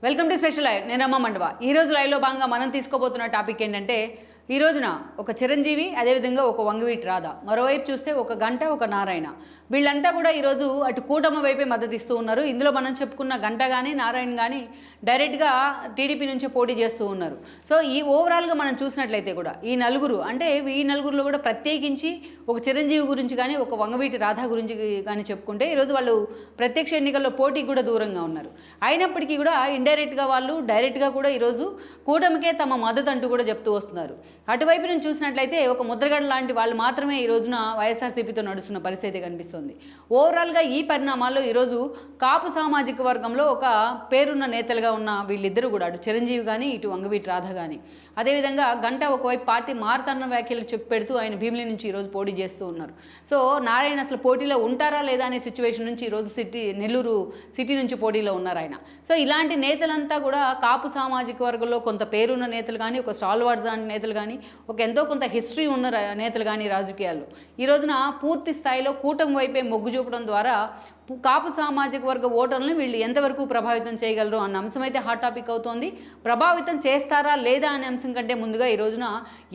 Welcome to special live. నేను అమ్మ మండవ. ఈ రోజు లైవ్లో భాగంగా మనం తీసుకోబోతున్న టాపిక్ ఏంటంటే, ఈ రోజున ఒక చిరంజీవి, అదేవిధంగా ఒక వంగవీటి రాధ, మరోవైపు చూస్తే ఒక గంట, ఒక నారాయణ, వీళ్ళంతా కూడా ఈరోజు అటు కూటమి వైపే మద్దతు ఇస్తూ ఉన్నారు. ఇందులో మనం చెప్పుకున్న గంట కానీ నారాయణ కానీ డైరెక్ట్గా టీడీపీ నుంచి పోటీ చేస్తూ ఉన్నారు. సో ఈ ఓవరాల్గా మనం చూసినట్లయితే కూడా ఈ నలుగురులో కూడా ప్రత్యేకించి ఒక చిరంజీవి గురించి కానీ ఒక వంగవీటి రాధ గురించి కానీ చెప్పుకుంటే ఈరోజు వాళ్ళు ప్రత్యక్ష ఎన్నికల్లో పోటీకి కూడా దూరంగా ఉన్నారు. అయినప్పటికీ కూడా ఇండైరెక్ట్గా వాళ్ళు డైరెక్ట్గా కూడా ఈరోజు కూటమికే తమ మద్దతు అంటూ కూడా చెప్తూ వస్తున్నారు. అటువైపు నుంచి చూసినట్లయితే ఒక ముద్రగడ లాంటి వాళ్ళు మాత్రమే ఈ రోజున వైఎస్ఆర్సీపీతో నడుస్తున్న పరిస్థితి కనిపిస్తుంది. ఓవరాల్గా ఈ పరిణామాల్లో ఈరోజు కాపు సామాజిక వర్గంలో ఒక పేరున్న నేతలుగా ఉన్న వీళ్ళిద్దరూ కూడా అటు చిరంజీవి కానీ ఇటు వంగవీటి రాధ కానీ, అదేవిధంగా గంట ఒకవైపు పార్టీ మారుతన్న వ్యాఖ్యలకు చెక్ పెడుతూ ఆయన భీమిలి నుంచి ఈరోజు పోటీ చేస్తూ ఉన్నారు. సో నారాయణ అసలు పోటీలో ఉంటారా లేదా అనే సిచ్యువేషన్ నుంచి ఈరోజు నెల్లూరు సిటీ నుంచి పోటీలో ఉన్నారు ఆయన. సో ఇలాంటి నేతలంతా కూడా కాపు సామాజిక వర్గంలో కొంత పేరున్న నేతలు కానీ, ఒక స్టాల్వార్డ్స్ నేతలు కానీ, ఒక ఎంతో కొంత హిస్టరీ ఉన్న నేతలు కానీ రాజకీయాల్లో ఈ రోజున పూర్తి స్థాయిలో కూటమి వైపే మొగ్గు చూపడం ద్వారా కాపు సామాజిక వర్గ ఓటర్లను వీళ్ళు ఎంతవరకు ప్రభావితం చేయగలరు అన్న అంశం అయితే హాట్ టాపిక్ అవుతోంది. ప్రభావితం చేస్తారా లేదా అనే అంశం కంటే ముందుగా ఈ రోజున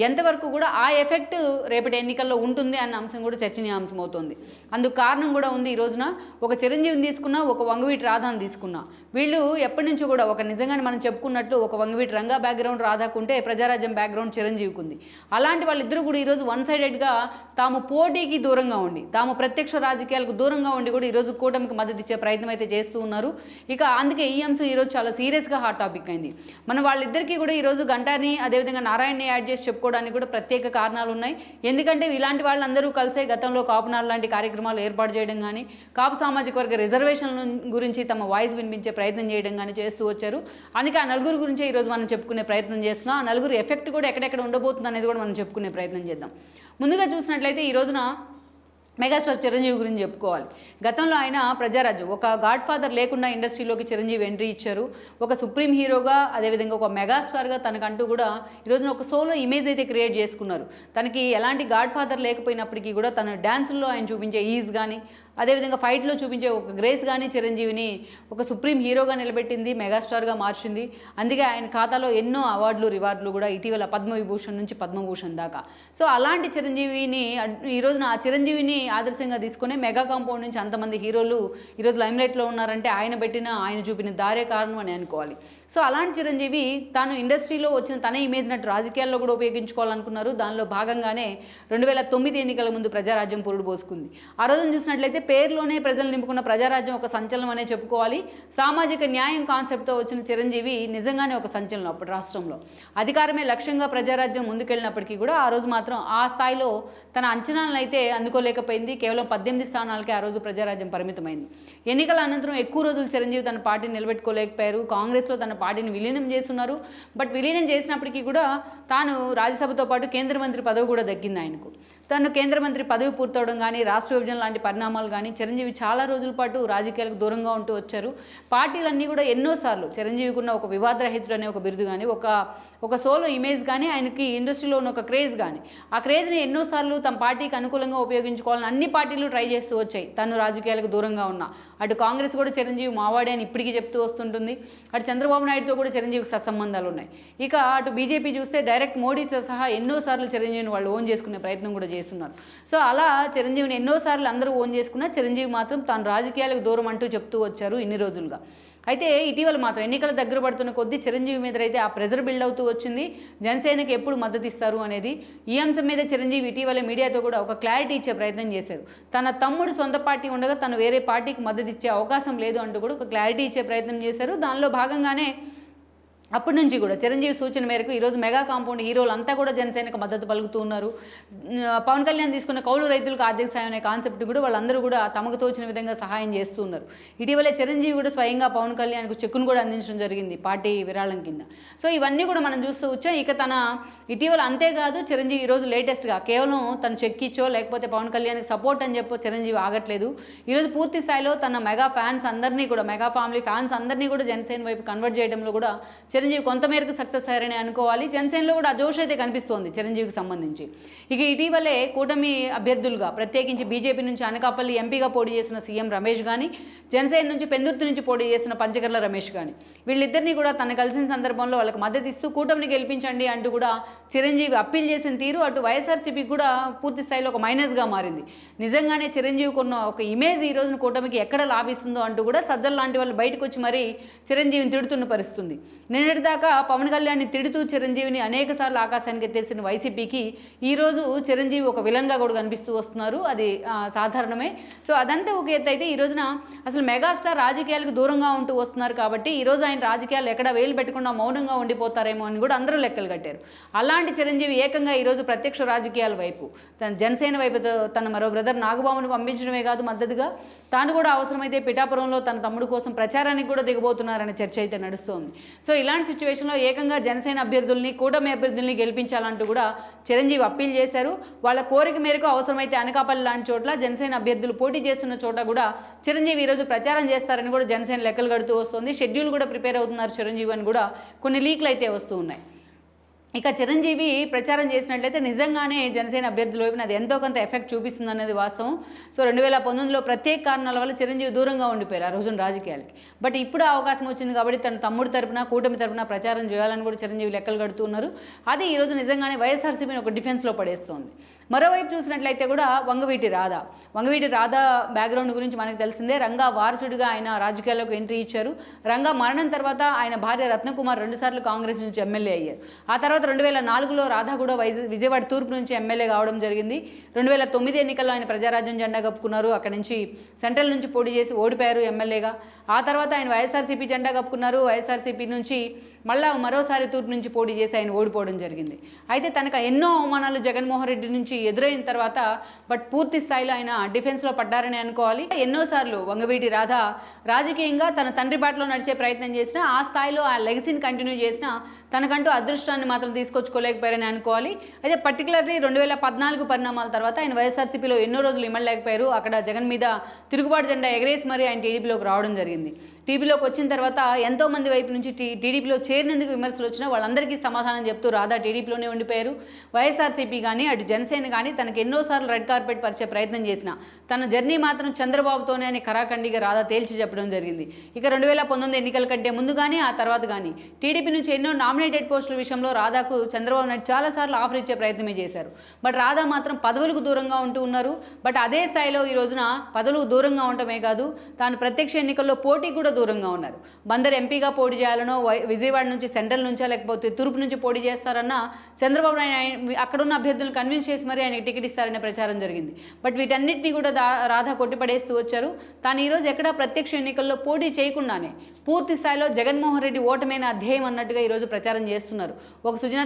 ఎంతవరకు కూడా ఆ ఎఫెక్ట్ రేపటి ఎన్నికల్లో ఉంటుంది అన్న అంశం కూడా చర్చనీయాంశం అవుతుంది. అందుకు కారణం కూడా ఉంది. ఈ రోజున ఒక చిరంజీవిని తీసుకున్నా, ఒక వంగవీటి రాధాని తీసుకున్నా, వీళ్ళు ఎప్పటి నుంచి కూడా ఒక నిజంగానే మనం చెప్పుకున్నట్లు ఒక వంగవీటి రంగా బ్యాక్గ్రౌండ్ రాధాకుంటే ప్రజారాజ్యం బ్యాక్గ్రౌండ్ చిరంజీవికి ఉంది. అలాంటి వాళ్ళిద్దరూ కూడా ఈరోజు వన్ సైడెడ్గా తాము పోటీకి దూరంగా ఉండి, తాము ప్రత్యక్ష రాజకీయాలకు దూరంగా ఉండి కూడా ఈరోజు కూటమికి మద్దతు ఇచ్చే ప్రయత్నం అయితే చేస్తూ ఉన్నారు. ఇక అందుకే ఈ అంశం ఈరోజు చాలా సీరియస్గా హాట్ టాపిక్ అయింది. మనం వాళ్ళిద్దరికీ కూడా ఈరోజు గంటాని అదేవిధంగా నారాయణని యాడ్ చేసి చెప్పుకోవడానికి కూడా ప్రత్యేక కారణాలు ఉన్నాయి. ఎందుకంటే ఇలాంటి వాళ్ళందరూ కలిసే గతంలో కాపునాడు లాంటి కార్యక్రమాలు ఏర్పాటు చేయడం కానీ, కాపు సామాజిక వర్గ రిజర్వేషన్ల గురించి తమ వాయిస్ వినిపించే ప్రయత్నం చేయడం కానీ చేస్తూ వచ్చారు. అందుకే ఆ నలుగురు గురించే ఈరోజు మనం చెప్పుకునే ప్రయత్నం చేస్తున్నాం. ఆ నలుగురు ఎఫెక్ట్ కూడా ఎక్కడెక్కడ ఉండబోతుంది అనేది కూడా మనం చెప్పుకునే ప్రయత్నం చేద్దాం. ముందుగా చూసినట్లయితే ఈ రోజున మెగాస్టార్ చిరంజీవి గురించి చెప్పుకోవాలి. గతంలో ఆయన ప్రజారాజ్యం ఒక గాడ్ ఫాదర్ లేకుండా ఇండస్ట్రీలోకి చిరంజీవి ఎంట్రీ ఇచ్చారు. ఒక సుప్రీం హీరోగా, అదేవిధంగా ఒక మెగాస్టార్గా తనకంటూ కూడా ఈరోజున ఒక సోలో ఇమేజ్ అయితే క్రియేట్ చేసుకున్నారు. తనకి ఎలాంటి గాడ్ ఫాదర్ లేకపోయినప్పటికీ కూడా తన డ్యాన్సుల్లో ఆయన చూపించే ఈజ్ కానీ, అదేవిధంగా ఫైట్లో చూపించే ఒక గ్రేస్ కానీ చిరంజీవిని ఒక సుప్రీం హీరోగా నిలబెట్టింది, మెగాస్టార్గా మార్చింది. అందుకే ఆయన ఖాతాలో ఎన్నో అవార్డులు రివార్డులు కూడా ఇటీవల పద్మవిభూషణ్ నుంచి పద్మభూషణ్ దాకా. సో అలాంటి చిరంజీవిని ఈ రోజున ఆ చిరంజీవిని ఆదర్శంగా తీసుకునే మెగా కాంపౌండ్ నుంచి అంతమంది హీరోలు ఈరోజు లైమ్లైట్లో ఉన్నారంటే ఆయన చూపిన దారే కారణం అని అనుకోవాలి. సో అలాంటి చిరంజీవి తాను ఇండస్ట్రీలో వచ్చిన తన ఇమేజ్ నట్టు రాజకీయాల్లో కూడా ఉపయోగించుకోవాలనుకున్నారు. దానిలో భాగంగానే 2009 ఎన్నికల ముందు ప్రజారాజ్యం పురుడు పోసుకుంది. ఆ రోజున చూసినట్లయితే పేరులోనే ప్రజలు నింపుకున్న ప్రజారాజ్యం ఒక సంచలనం అనే చెప్పుకోవాలి. సామాజిక న్యాయం కాన్సెప్ట్తో వచ్చిన చిరంజీవి నిజంగానే ఒక సంచలనం. అప్పుడు రాష్ట్రంలో అధికారమే లక్ష్యంగా ప్రజారాజ్యం ముందుకెళ్ళినప్పటికీ కూడా ఆ రోజు మాత్రం ఆ స్థాయిలో తన అంచనాలను అయితే అందుకోలేకపోయింది. కేవలం 18 స్థానాలకే ఆ రోజు ప్రజారాజ్యం పరిమితమైంది. ఎన్నికల అనంతరం ఎక్కువ రోజులు చిరంజీవి తన పార్టీని నిలబెట్టుకోలేకపోయారు. కాంగ్రెస్లో తన పార్టీని విలీనం చేస్తున్నారు. బట్ విలీనం చేసినప్పటికీ కూడా తాను రాజ్యసభతో పాటు కేంద్ర మంత్రి పదవి కూడా దక్కింది ఆయనకు. తను కేంద్ర మంత్రి పదవి పూర్తవడం కానీ, రాష్ట్ర విభజన లాంటి పరిణామాలు కానీ చిరంజీవి చాలా రోజుల పాటు రాజకీయాలకు దూరంగా ఉంటూ వచ్చారు. పార్టీలన్నీ కూడా ఎన్నోసార్లు చిరంజీవికి ఉన్న ఒక వివాదరహితుడు అనే ఒక బిరుదు కానీ, ఒక సోలో ఇమేజ్ కానీ, ఆయనకి ఇండస్ట్రీలో ఉన్న ఒక క్రేజ్ కానీ, ఆ క్రేజ్ని ఎన్నోసార్లు తమ పార్టీకి అనుకూలంగా ఉపయోగించుకోవాలని అన్ని పార్టీలు ట్రై చేస్తూ వచ్చాయి. తను రాజకీయాలకు దూరంగా ఉన్న అటు కాంగ్రెస్ కూడా చిరంజీవి మావాడే అని ఇప్పటికీ చెప్తూ వస్తుంటుంది. అటు చంద్రబాబు నాయుడుతో కూడా చిరంజీవికి సత్సంబంధాలు ఉన్నాయి. ఇక అటు బీజేపీ చూస్తే డైరెక్ట్ మోడీతో సహా ఎన్నోసార్లు చిరంజీవిని వాళ్ళు ఓన్ చేసుకునే ప్రయత్నం కూడా చేస్తున్నారు. సో అలా చిరంజీవిని ఎన్నోసార్లు అందరూ ఓన్ చేసుకున్నా చిరంజీవి మాత్రం తాను రాజకీయాలకు దూరం అంటూ చెప్తూ వచ్చారు ఇన్ని రోజులుగా. అయితే ఇటీవల మాత్రం ఎన్నికల దగ్గర పడుతున్న కొద్దీ చిరంజీవి మీద అయితే ఆ ప్రెజర్ బిల్డ్ అవుతూ వచ్చింది. జనసేనకి ఎప్పుడు మద్దతు ఇస్తారు అనేది. ఈ అంశం మీద చిరంజీవి ఇటీవల మీడియాతో కూడా ఒక క్లారిటీ ఇచ్చే ప్రయత్నం చేశారు. తన తమ్ముడు సొంత పార్టీ ఉండగా తను వేరే పార్టీకి మద్దతు ఇచ్చే అవకాశం లేదు అంటూ కూడా ఒక క్లారిటీ ఇచ్చే ప్రయత్నం చేశారు. దానిలో భాగంగానే అప్పటి నుంచి కూడా చిరంజీవి సూచన మేరకు ఈరోజు మెగా కాంపౌండ్ హీరోలంతా కూడా జనసేనకు మద్దతు పలుకుతూ ఉన్నారు. పవన్ కళ్యాణ్ తీసుకున్న కౌలు రైతులకు ఆర్థిక సాయం అనే కాన్సెప్ట్ కూడా వాళ్ళందరూ కూడా తమకు తోచిన విధంగా సహాయం చేస్తూ ఉన్నారు. ఇటీవలే చిరంజీవి కూడా స్వయంగా పవన్ కళ్యాణ్కు చెక్కును కూడా అందించడం జరిగింది పార్టీ విరాళం కింద. సో ఇవన్నీ కూడా మనం చూస్తూ వచ్చాం. ఇక తన ఇటీవల అంతేకాదు చిరంజీవి ఈరోజు లేటెస్ట్గా కేవలం తను చెక్కిచ్చో లేకపోతే పవన్ కళ్యాణ్కి సపోర్ట్ అని చెప్పో చిరంజీవి ఆగట్లేదు. ఈరోజు పూర్తి స్థాయిలో తన మెగా ఫ్యాన్స్ అందరినీ కూడా, మెగా ఫ్యామిలీ ఫ్యాన్స్ అందరినీ కూడా జనసేన వైపు కన్వర్ట్ చేయడంలో కూడా చిరంజీవి కొంతమేరకు సక్సెస్ అయ్యారని అనుకోవాలి. జనసేనలో కూడా ఆ జోష్ అయితే కనిపిస్తోంది చిరంజీవికి సంబంధించి. ఇక ఇటీవలే కూటమి అభ్యర్థులుగా ప్రత్యేకించి బీజేపీ నుంచి అనకాపల్లి ఎంపీగా పోటీ చేసిన సీఎం రమేష్ కానీ, జనసేన నుంచి పెందుర్తి నుంచి పోటీ చేసిన పంచకర్ల రమేష్ కానీ వీళ్ళిద్దరినీ కూడా తను కలిసిన సందర్భంలో వాళ్ళకి మద్దతు ఇస్తూ కూటమిని గెలిపించండి అంటూ కూడా చిరంజీవి అప్పీల్ చేసిన తీరు అటు వైఎస్ఆర్సీపీకి కూడా పూర్తి స్థాయిలో ఒక మైనస్గా మారింది. నిజంగానే చిరంజీవి కొన్న ఒక ఇమేజ్ ఈ రోజున కూటమికి ఎక్కడ లాభిస్తుందో అంటూ కూడా సజ్జల లాంటి వాళ్ళు బయటకు వచ్చి మరీ చిరంజీవిని తిడుతున్న పరిస్థితుంది. నిన్నటిదాకా పవన్ కళ్యాణ్ని తిడుతూ చిరంజీవిని అనేక సార్లు ఆకాశానికి ఎత్తేసిన వైసీపీకి ఈరోజు చిరంజీవి ఒక విలన్గా కూడా కనిపిస్తూ వస్తున్నారు. అది సాధారణమే. సో అదంతా ఒక ఎత్తు అయితే ఈ రోజున అసలు మెగాస్టార్ రాజకీయాలకు దూరంగా ఉంటూ వస్తున్నారు కాబట్టి ఈరోజు ఆయన రాజకీయాలు ఎక్కడ వేలు పెట్టకుండా మౌనంగా ఉండిపోతారేమో అని కూడా అందరూ లెక్కలు కట్టారు. అలాంటి చిరంజీవి ఏకంగా ఈరోజు ప్రత్యక్ష రాజకీయాల వైపు తన జనసేన వైపు తన మరో బ్రదర్ నాగబాబును పంపించడమే కాదు మద్దతుగా తాను కూడా అవసరమైతే పిఠాపురంలో తన తమ్ముడు కోసం ప్రచారానికి కూడా దిగబోతున్నారనే చర్చ అయితే నడుస్తోంది. సో ఇలాంటి సిచ్యువేషన్లో ఏకంగా జనసేన అభ్యర్థుల్ని కూటమి అభ్యర్థుల్ని గెలిపించాలంటూ కూడా చిరంజీవి అప్పీల్ చేశారు. వాళ్ళ కోరిక మేరకు అవసరమైతే అనకాపల్లి లాంటి చోట్ల జనసేన అభ్యర్థులు పోటీ చేస్తున్న చోట కూడా చిరంజీవి ఈరోజు ప్రచారం చేస్తారని కూడా జనసేన లెక్కలు కడుతూ వస్తుంది. షెడ్యూల్ కూడా ప్రిపేర్ అవుతున్నారు చిరంజీవి అని కూడా కొన్ని లీక్లు అయితే వస్తూ ఉన్నాయి. ఇక చిరంజీవి ప్రచారం చేసినట్లయితే నిజంగానే జనసేన అభ్యర్థుల వైపున అది ఎంతో కొంత ఎఫెక్ట్ చూపిస్తుంది అనేది వాస్తవం. సో 2019లో ప్రత్యేక కారణాల వల్ల చిరంజీవి దూరంగా ఉండిపోయారు ఆ రోజున రాజకీయాలకి. బట్ ఇప్పుడు అవకాశం వచ్చింది కాబట్టి తన తమ్ముడు తరపున కూటమి తరపున ప్రచారం చేయాలని కూడా చిరంజీవి లెక్కలు కడుతున్నారు. అది ఈరోజు నిజంగానే వైఎస్ఆర్సీపీని ఒక డిఫెన్స్లో పడేస్తోంది. మరోవైపు చూసినట్లయితే కూడా వంగవీటి రాధా బ్యాక్గ్రౌండ్ గురించి మనకు తెలిసిందే. రంగా వారసుడిగా ఆయన రాజకీయాల్లోకి ఎంట్రీ ఇచ్చారు. రంగా మరణం తర్వాత ఆయన భార్య రత్నకుమార్ 2 సార్లు కాంగ్రెస్ నుంచి ఎమ్మెల్యే అయ్యారు. ఆ తర్వాత 2004లో రాధా కూడా విజయవాడ తూర్పు నుంచి ఎమ్మెల్యే కావడం జరిగింది. 2009 ఎన్నికల్లో ఆయన ప్రజారాజ్యం జెండా కప్పుకున్నారు. అక్కడి నుంచి సెంట్రల్ నుంచి పోటీ చేసి ఓడిపోయారు ఎమ్మెల్యేగా. ఆ తర్వాత ఆయన వైఎస్ఆర్సీపీ జెండా కప్పుకున్నారు. వైఎస్ఆర్సీపీ నుంచి మరోసారి తూర్పు నుంచి పోటీ చేసి ఆయన ఓడిపోవడం జరిగింది. అయితే తనకు ఎన్నో అవమానాలు జగన్మోహన్ రెడ్డి నుంచి ఎదురైన తర్వాత బట్ పూర్తి స్థాయిలో ఆయన డిఫెన్స్లో పడ్డారని అనుకోవాలి. ఎన్నోసార్లు వంగవీటి రాధ రాజకీయంగా తన తండ్రి బాటలో నడిచే ప్రయత్నం చేసినా ఆ స్థాయిలో ఆ లెగసీని కంటిన్యూ చేసినా తనకంటూ అదృష్టాన్ని మాత్రం తీసుకొచ్చుకోలేకపోయారని అనుకోవాలి. అయితే పర్టికులర్లీ 2014 పరిణామాల తర్వాత ఆయన వైఎస్ఆర్సీపీలో ఎన్నో రోజులు ఇమ్మడలేకపోయారు. అక్కడ జగన్ మీద తిరుగుబాటు జెండా ఎగరేసి మరి ఆయన టీడీపీలోకి రావడం జరిగింది. టీడీపీలోకి వచ్చిన తర్వాత ఎంతోమంది వైపు నుంచి టీడీపీలో చేరినందుకు విమర్శలు వచ్చినా వాళ్ళందరికీ సమాధానం చెప్తూ రాధా టీడీపీలోనే ఉండిపోయారు. వైఎస్ఆర్సీపీ కానీ అటు జనసేన కానీ తనకు ఎన్నోసార్లు రెడ్ కార్పెట్ పరిచే ప్రయత్నం చేసిన తన జర్నీ మాత్రం చంద్రబాబుతోనే అని కరాఖండిగా రాధా తేల్చి చెప్పడం జరిగింది. ఇక 2019 ఎన్నికల కంటే ముందు కానీ ఆ తర్వాత కానీ టీడీపీ నుంచి ఎన్నో నామినేటెడ్ పోస్టుల విషయంలో రాధాకు చంద్రబాబు నాయుడు చాలాసార్లు ఆఫర్ ఇచ్చే ప్రయత్నమే చేశారు. బట్ రాధా మాత్రం పదవులకు దూరంగా ఉంటూ ఉన్నారు. బట్ అదే స్థాయిలో ఈ రోజున పదవులకు దూరంగా ఉండటమే కాదు తాను ప్రత్యక్ష ఎన్నికల్లో పోటీ కూడా దూరంగా ఉన్నారు. బందర్ ఎంపీగా పోటీ చేయాలనో విజయవాడ నుంచి సెంట్రల్ నుంచా లేకపోతే తూర్పు నుంచి పోటీ చేస్తారన్నా చంద్రబాబు నాయుడు అక్కడున్న అభ్యర్థులను కన్విన్స్ చేసి మరి ఆయనకి టికెట్ ఇస్తారనే ప్రచారం జరిగింది. బట్ వీటన్నిటిని కూడా రాధా కొట్టిపడేస్తూ వచ్చారు. తాను ఈరోజు ఎక్కడా ప్రత్యక్ష ఎన్నికల్లో పోటీ చేయకుండానే పూర్తి స్థాయిలో జగన్మోహన్ రెడ్డి ఓటమైన అధ్యాయం అన్నట్టుగా ఈరోజు ప్రచారం చేస్తున్నారు. ఒక సుజనా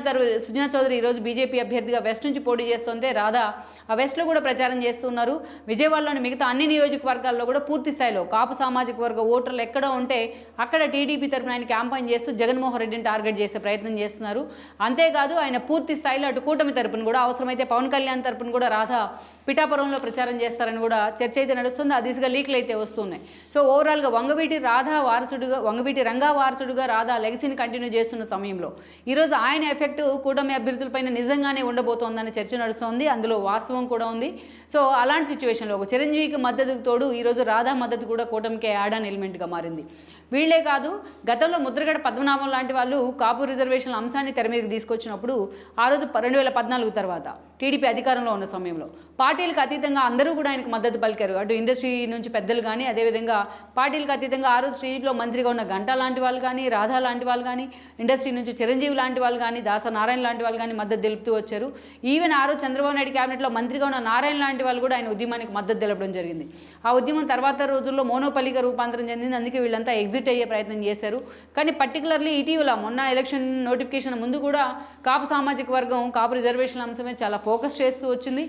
చౌదరి ఈరోజు బీజేపీ అభ్యర్థిగా వెస్ట్ నుంచి పోటీ చేస్తుంటే రాధా ఆ వెస్ట్లో కూడా ప్రచారం చేస్తున్నారు. విజయవాడలోని మిగతా అన్ని నియోజకవర్గాల్లో కూడా పూర్తి స్థాయిలో కాపు సామాజిక వర్గ ఓటర్లు ఎక్కడ ఉంటే అక్కడ టీడీపీ తరపున ఆయన క్యాంపెయిన్ చేస్తూ జగన్మోహన్ రెడ్డిని టార్గెట్ చేసే ప్రయత్నం చేస్తున్నారు. అంతేకాదు ఆయన పూర్తి స్థాయిలో అటు కూటమి తరపున కూడా అవసరమైతే పవన్ కళ్యాణ్ తరపున కూడా రాధా పిఠాపురంలో ప్రచారం చేస్తారని కూడా చర్చ అయితే నడుస్తుంది. ఆ దిశగా లీక్లు అయితే వస్తున్నాయి. సో ఓవరాల్గా వంగవీటి రంగా వారసుడుగా రాధా లెగసీని కంటిన్యూ చేస్తున్న సమయంలో ఈరోజు ఆయన ఎఫెక్ట్ కూటమి అభ్యర్థులపైన నిజంగానే ఉండబోతోందనే చర్చ నడుస్తోంది. అందులో వాస్తవం కూడా ఉంది. సో అలాంటి సిచ్యువేషన్లో ఒక చిరంజీవికి మద్దతుకు తోడు ఈరోజు రాధా మద్దతు కూడా కూటమికి యాడ్ ఆన్ ఎలిమెంట్గా మారింది. వీళ్లే కాదు గతంలో ముద్రగడ పద్మనాభం లాంటి వాళ్ళు కాపు రిజర్వేషన్ల అంశాన్ని తెర మీదకి తీసుకొచ్చినప్పుడు ఆ రోజు 2014 తర్వాత టీడీపీ అధికారంలో ఉన్న సమయంలో పార్టీలకు అతీతంగా అందరూ కూడా ఆయనకు మద్దతు పలికారు. అటు ఇండస్ట్రీ నుంచి పెద్దలు కానీ అదేవిధంగా పార్టీలకు అతీతంగా ఆ రోజు టీడీపీలో మంత్రిగా ఉన్న గంటా లాంటి వాళ్ళు కానీ రాధా లాంటి వాళ్ళు కానీ ఇండస్ట్రీ నుంచి చిరంజీవి లాంటి వాళ్ళు కానీ దాస నారాయణ లాంటి వాళ్ళు కానీ మద్దతు తెలుపుతూ వచ్చారు. ఈవెన్ ఆ రోజు చంద్రబాబు నాయుడు క్యాబినెట్లో మంత్రిగా ఉన్న నారాయణ లాంటి వాళ్ళు కూడా ఆయన ఉద్యమానికి మద్దతు తెలపడం జరిగింది. ఆ ఉద్యమం తర్వాత రోజుల్లో మోనోపల్లిగా రూపాంతరం చెందింది. అందుకే వీళ్ళంతా ఎగ్జిట్ అయ్యే ప్రయత్నం చేశారు. కానీ పర్టికులర్లీ ఇటీవల మొన్న ఎలక్షన్ నోటిఫికేషన్ ముందు కూడా కాపు సామాజిక వర్గం కాపు రిజర్వేషన్ల అంశమే చాలా ఫోకస్ చేస్తూ వచ్చింది.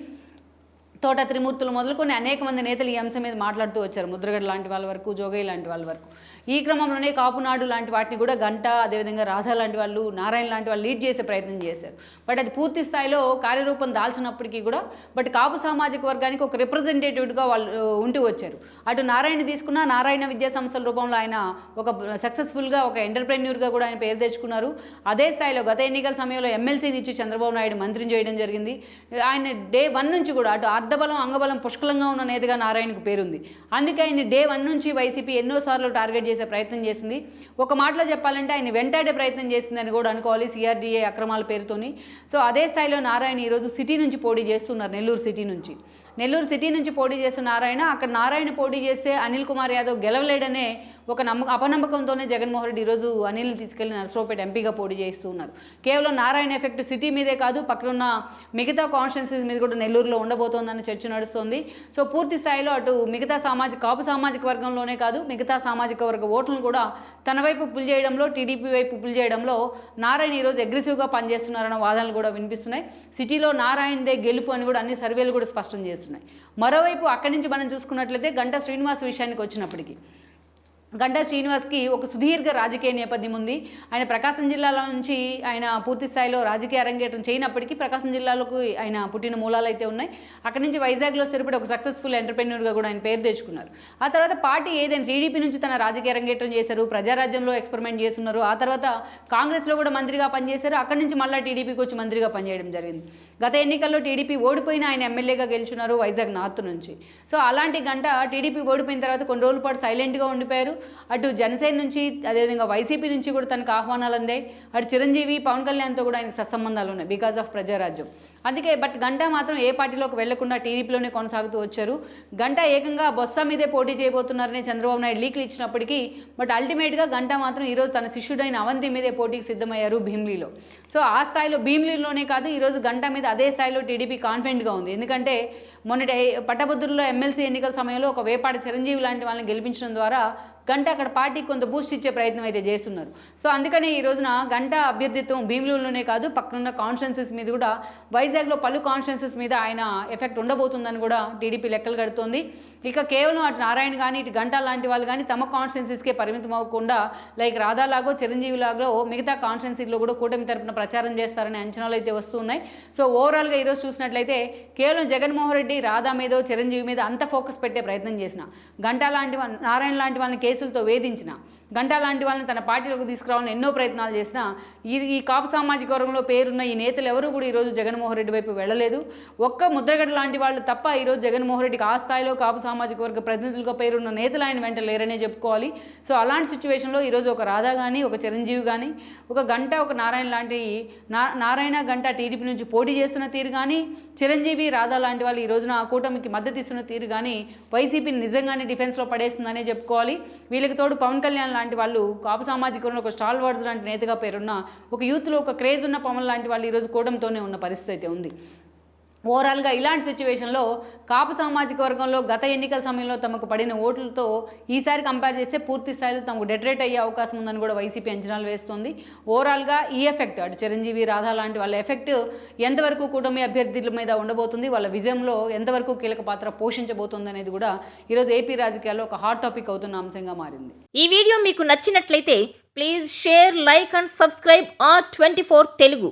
తోట త్రిమూర్తులు మొదలుకొని అనేక మంది నేతలు ఈ అంశం మీద మాట్లాడుతూ వచ్చారు. ముద్రగడ లాంటి వాళ్ళ వరకు, జోగయ్య లాంటి వాళ్ళ వరకు. ఈ క్రమంలోనే కాపునాడు లాంటి వాటిని కూడా గంట, అదేవిధంగా రాధా లాంటి వాళ్ళు, నారాయణ లాంటి వాళ్ళు లీడ్ చేసే ప్రయత్నం చేశారు. బట్ అది పూర్తి స్థాయిలో కార్యరూపం దాల్చినప్పటికీ కూడా బట్ కాపు సామాజిక వర్గానికి ఒక రిప్రజెంటేటివ్గా వాళ్ళు ఉంటూ వచ్చారు. అటు నారాయణ తీసుకున్న నారాయణ విద్యా సంస్థల రూపంలో ఆయన ఒక సక్సెస్ఫుల్గా ఒక ఎంటర్ప్రెన్యూర్గా కూడా ఆయన పేరు తెచ్చుకున్నారు. అదే స్థాయిలో గత ఎన్నికల సమయంలో ఎమ్మెల్సీని ఇచ్చి చంద్రబాబు నాయుడు మంత్రిని చేయడం జరిగింది. ఆయన డే 1 నుంచి కూడా అటు అర్ధబలం అంగబలం పుష్కలంగా ఉన్న నేతగా నారాయణకు పేరుంది. అందుకే ఆయన డే 1 నుంచి వైసీపీ ఎన్నోసార్లు టార్గెట్ చేసే ప్రయత్నం చేసింది. ఒక మాటలో చెప్పాలంటే ఆయన వెంటాడే ప్రయత్నం చేసిందని కూడా అనుకోవాలి సిఆర్డీఏ అక్రమాల పేరుతోని. సో అదే స్థాయిలో నారాయణ ఈరోజు సిటీ నుంచి పోటీ చేస్తున్నారు, నెల్లూరు సిటీ నుంచి పోటీ చేస్తున్న నారాయణ పోటీ చేస్తే అనిల్ కుమార్ యాదవ్ గెలవలేడనే ఒక అపనమ్మకంతోనే జగన్మోహన్ రెడ్డి ఈరోజు అనిల్ని తీసుకెళ్లి నరసరావుపేట ఎంపీగా పోటీ చేస్తూ ఉన్నారు. కేవలం నారాయణ ఎఫెక్ట్ సిటీ మీదే కాదు, పక్కనున్న మిగతా కాన్స్టిట్యున్సీస్ మీద కూడా నెల్లూరులో ఉండబోతోందన్న చర్చ నడుస్తోంది. సో పూర్తి స్థాయిలో అటు మిగతా కాపు సామాజిక వర్గంలోనే కాదు, మిగతా సామాజిక వర్గ ఓట్లను కూడా తన వైపు పుల్ చేయడంలో, టీడీపీ వైపు పుల్ చేయడంలో నారాయణ ఈరోజు అగ్రెసివ్గా పనిచేస్తున్నారన్న వాదనలు కూడా వినిపిస్తున్నాయి. సిటీలో నారాయణదే గెలుపు అని కూడా అన్ని సర్వేలు కూడా స్పష్టం చేస్తున్నాయి. మరోవైపు అక్కడి నుంచి మనం చూసుకున్నట్లయితే గంటా శ్రీనివాస్ విషయానికి వచ్చినప్పటికీ గంటా శ్రీనివాస్కి ఒక సుదీర్ఘ రాజకీయ నేపథ్యం ఉంది. ఆయన ప్రకాశం జిల్లాలో నుంచి ఆయన పూర్తి స్థాయిలో రాజకీయ అరంగేటం చేయనప్పటికీ ప్రకాశం జిల్లాలోకి ఆయన పుట్టిన మూలాలు అయితే ఉన్నాయి. అక్కడి నుంచి వైజాగ్లో స్థిరపడి ఒక సక్సెస్ఫుల్ ఎంటర్ప్రెన్యూర్గా కూడా ఆయన పేరు తెచ్చుకున్నారు. ఆ తర్వాత పార్టీ ఏదైనా టీడీపీ నుంచి తన రాజకీయ అరంగేటం చేశారు, ప్రజారాజ్యంలో ఎక్స్పెరిమెంట్ చేస్తున్నారు. ఆ తర్వాత కాంగ్రెస్లో కూడా మంత్రిగా పనిచేశారు. అక్కడి నుంచి మళ్ళీ టీడీపీకి వచ్చి మంత్రిగా పనిచేయడం జరిగింది. గత ఎన్నికల్లో టీడీపీ ఓడిపోయిన ఆయన ఎమ్మెల్యేగా గెలుచున్నారు వైజాగ్ నార్త్ నుంచి. సో అలాంటి గంట టీడీపీ ఓడిపోయిన తర్వాత కొన్ని రోజుల పాటు సైలెంట్గా ఉండిపోయారు. అటు జనసేన నుంచి, అదేవిధంగా వైసీపీ నుంచి కూడా తనకు ఆహ్వానాలు అందాయి. అటు చిరంజీవి, పవన్ కళ్యాణ్తో కూడా ఆయనకు సత్సంబంధాలు ఉన్నాయి బికాజ్ ఆఫ్ ప్రజారాజ్యం. అందుకే బట్ గంటా మాత్రం ఏ పార్టీలోకి వెళ్లకుండా టీడీపీలోనే కొనసాగుతూ వచ్చారు. గంటా ఏకంగా బొత్స మీదే పోటీ చేయబోతున్నారని చంద్రబాబు నాయుడు లీక్లు ఇచ్చినప్పటికీ బట్ అల్టిమేట్గా గంటా మాత్రం ఈరోజు తన శిష్యుడైన అవంతి మీదే పోటీకి సిద్ధమయ్యారు భీమ్లీలో. సో ఆ స్థాయిలో భీమ్లీలోనే కాదు, ఈరోజు గంటా మీద అదే స్థాయిలో టీడీపీ కాన్ఫిడెంట్గా ఉంది. ఎందుకంటే మొన్నటి పట్టభద్రుల్లో ఎమ్మెల్సీ ఎన్నికల సమయంలో ఒక వేపాడ చిరంజీవి లాంటి వాళ్ళని గెలిపించడం ద్వారా గంట అక్కడ పార్టీకి కొంత బూస్ట్ ఇచ్చే ప్రయత్నం అయితే చేస్తున్నారు. సో అందుకని ఈ రోజున గంట అభ్యర్థిత్వం భీములలోనే కాదు, పక్కనున్న కాన్స్టిట్యున్సీస్ మీద కూడా వైజాగ్లో పలు కాన్స్టిట్యున్సీస్ మీద ఆయన ఎఫెక్ట్ ఉండబోతుందని కూడా టీడీపీ లెక్కలు కడుతోంది. ఇక కేవలం అటు నారాయణ కానీ ఇటు గంటా లాంటి వాళ్ళు కానీ తమ కాన్స్టిట్యున్సీస్కే పరిమితం అవ్వకుండా లైక్ రాధాలాగో చిరంజీవిలాగో మిగతా కాన్స్టిట్యున్సీలో కూడా కూటమి తరపున ప్రచారం చేస్తారనే అంచనాలు అయితే వస్తున్నాయి. సో ఓవరాల్గా ఈరోజు చూసినట్లయితే కేవలం జగన్మోహన్ రెడ్డి రాధా మీదో చిరంజీవి మీద అంత ఫోకస్ పెట్టే ప్రయత్నం చేసిన, గంటా లాంటి నారాయణ లాంటి వాళ్ళని కేసులతో వేధించిన, గంటా లాంటి వాళ్ళని తన పార్టీలోకి తీసుకురావాలని ఎన్నో ప్రయత్నాలు చేసిన ఈ కాపు సామాజిక వర్గంలో పేరున్న ఈ నేతలు ఎవరు కూడా ఈరోజు జగన్మోహన్ రెడ్డి వైపు వెళ్ళలేదు. ఒక్క ముద్రగడ్డ లాంటి వాళ్ళు తప్ప ఈరోజు జగన్మోహన్ రెడ్డికి ఆ స్థాయిలో కాపు సామాజిక వర్గ ప్రతినిధులుగా పేరున్న నేతలు ఆయన వెంట లేరనే చెప్పుకోవాలి. సో అలాంటి సిచ్యువేషన్లో ఈరోజు ఒక రాధా కానీ, ఒక చిరంజీవి కానీ, ఒక గంట, ఒక నారాయణ లాంటి నారాయణ గంట టీడీపీ నుంచి పోటీ చేస్తున్న తీరు కానీ, చిరంజీవి రాధా లాంటి వాళ్ళు ఈ రోజున ఆ కూటమికి మద్దతు ఇస్తున్న తీరు కానీ వైసీపీని నిజంగానే డిఫెన్స్లో పడేస్తుందనే చెప్పుకోవాలి. వీళ్ళకి తోడు పవన్ కళ్యాణ్ లాంటి వాళ్ళు కాపు సామాజిక వర్గంలో ఒక స్టాల్ వర్డ్స్ లాంటి నేతగా పేరున్న, ఒక యూత్లో ఒక క్రేజ్ ఉన్న పవన్ లాంటి వాళ్ళు ఈరోజు కూటమితోనే ఉన్న పరిస్థితి అయితే ఉంది. ఓవరాల్గా ఇలాంటి సిచ్యువేషన్లో కాపు సామాజిక వర్గంలో గత ఎన్నికల సమయంలో తమకు పడిన ఓట్లతో ఈసారి కంపేర్ చేస్తే పూర్తి స్థాయిలో తమకు డెటరేట్ అయ్యే అవకాశం ఉందని కూడా వైసీపీ అంచనాలు వేస్తోంది. ఓవరాల్గా ఈ ఎఫెక్ట్ అటు చిరంజీవి, రాధా లాంటి వాళ్ళ ఎఫెక్ట్ ఎంతవరకు కూటమి అభ్యర్థుల మీద ఉండబోతుంది, వాళ్ళ విజయంలో ఎంతవరకు కీలక పాత్ర పోషించబోతుంది అనేది కూడా ఈరోజు ఏపీ రాజకీయాల్లో ఒక హాట్ టాపిక్ అవుతున్న అంశంగా మారింది. ఈ వీడియో మీకు నచ్చినట్లయితే please share, like and subscribe R24 Telugu.